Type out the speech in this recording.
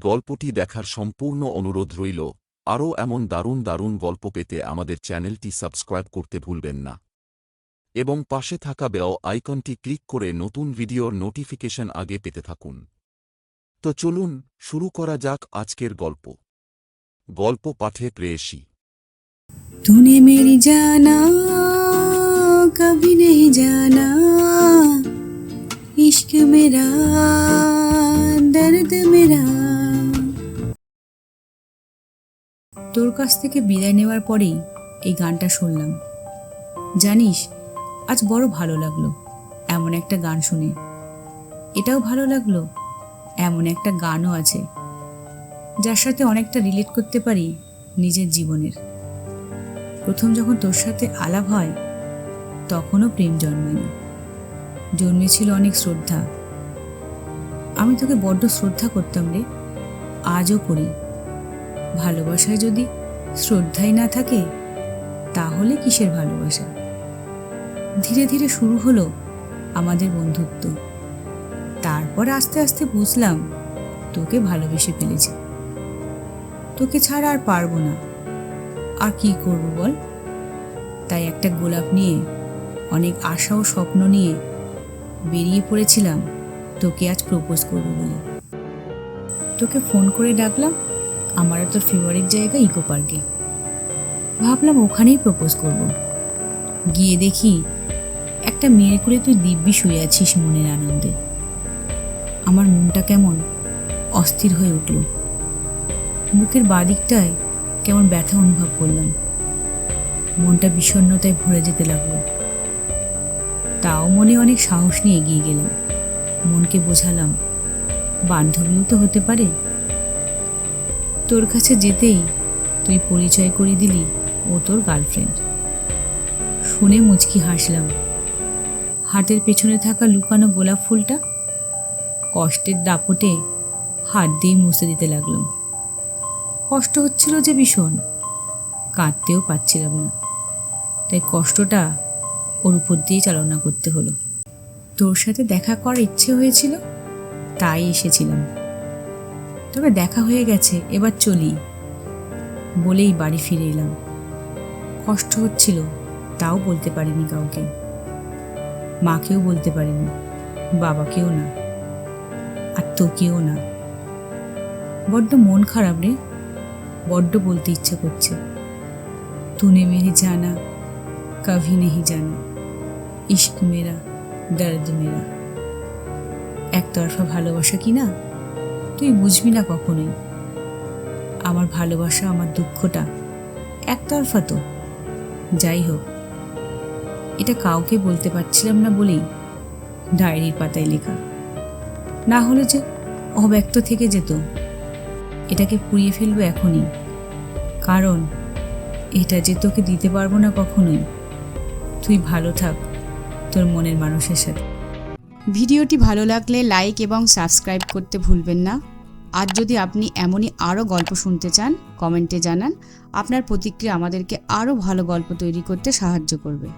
গল্পটি দেখার সম্পূর্ণ অনুরোধ রইল। আরও এমন দারুণ দারুণ গল্প পেতে আমাদের চ্যানেলটি সাবস্ক্রাইব করতে ভুলবেন না এবং পাশে থাকা বেল আইকনটি ক্লিক করে নতুন ভিডিওর নোটিফিকেশন আগে পেতে থাকুন। তো চলুন শুরু করা যাক আজকের গল্প। গল্প পাঠে প্রেয়সী। तूने मेरी जाना कभी नहीं जाना, इश्क मेरा दर्द मेरा। তোর কাছ থেকে বিদায় নেওয়ার পরেই এই গানটা শুনলাম। জানিস, আজ বড় ভালো লাগলো এমন একটা গান শুনে। এটাও ভালো লাগলো এমন একটা গানও আছে যার সাথে অনেকটা রিলেট করতে পারি নিজের জীবনের। প্রথম যখন তোর সাথে আলাপ হয় তখনও প্রেম জন্মায়নি, জন্মেছিল অনেক শ্রদ্ধা। আমি তোকে বড্ড শ্রদ্ধা করতাম রে, আজও করি। ভালোবাসায় যদি শ্রদ্ধাই না থাকে তাহলে কিসের ভালোবাসা? ধীরে ধীরে শুরু হলো আমাদের বন্ধুত্ব। তারপর আস্তে আস্তে বুঝলাম তোকে ভালোবেসে ফেলেছি। তোকে ছাড়া আর পারবো না, আর কি করব বল? তাই একটা গোলাপ নিয়ে, অনেক আশা ও স্বপ্ন নিয়ে বেরিয়ে পড়েছিলাম তোকে আজ প্রপোজ করব বলে। তোকে ফোন করে ডাকলাম আমার তোর ফেভারিট জায়গা ইকো পার্কে। ভাবলাম ওখানেই প্রপোজ করব। গিয়ে দেখি একটা মেয়ের করে তুই দিব্যি শুয়ে আছিস মনের আনন্দে। আমার মনটা কেমন অস্থির হয়ে উঠল। বুকের বাদিকটায় কেমন ব্যথা অনুভব করলাম। মনটা বিষণ্ণতায় ভরে যেতে লাগলো। তাও মনে অনেক সাহস নিয়ে এগিয়ে গেলাম। মনকে বোঝালাম বান্ধবীও তো হতে পারে। তোর কাছে যেতেই তুই পরিচয় করে দিলি ও তোর গার্লফ্রেন্ড। শুনে মুচকি হাসলাম। হাতের পেছনে থাকা লুকানো গোলাপ ফুলটা কষ্টের দাপটে হাত দিয়ে মুছে দিতে লাগলাম। কষ্ট হচ্ছিল যে ভীষণ, কাঁদতেও পারছিলাম না, তাই কষ্টটা ওর উপর দিয়ে চালনা করতে হলো। তোর সাথে দেখা করার ইচ্ছে হয়েছিল তাই এসেছিলাম। তবে দেখা হয়ে গেছে, এবার চলি বলেই বাড়ি ফিরে এলাম। কষ্ট হচ্ছিল তাও বলতে পারিনি কাউকে, মাকেও বলতে পারিনি, বাবাকেও না, আর তোকেও না। বড্ড মন খারাপ রে, বড্ড বলতে ইচ্ছে করছে। तूने मेरी जाना कभी नहीं जाना, इश्क मेरा दर्द मेरा। একতরফা ভালোবাসা কি না তুই বুঝবি না কখনোই। আমার ভালোবাসা, আমার দুঃখটা একতরফা তো। যাই হোক, এটা কাউকে বলতে পারছিলাম না বলেই ডায়েরির পাতায় লেখা, না হলে যে অব্যক্ত থেকে যেত। এটাকে পুড়িয়ে ফেলবো এখনই, কারণ এটা যে তোকে দিতে পারবো না কখনোই। তুই ভালো থাক তোর মনের মানুষের সাথে। ভিডিওটি ভালো লাগলে লাইক এবং সাবস্ক্রাইব করতে ভুলবেন না। আর যদি আপনি এমনই আরও গল্প শুনতে চান কমেন্টে জানান। আপনার প্রতিক্রিয়া আমাদেরকে আরও ভালো গল্প তৈরি করতে সাহায্য করবে।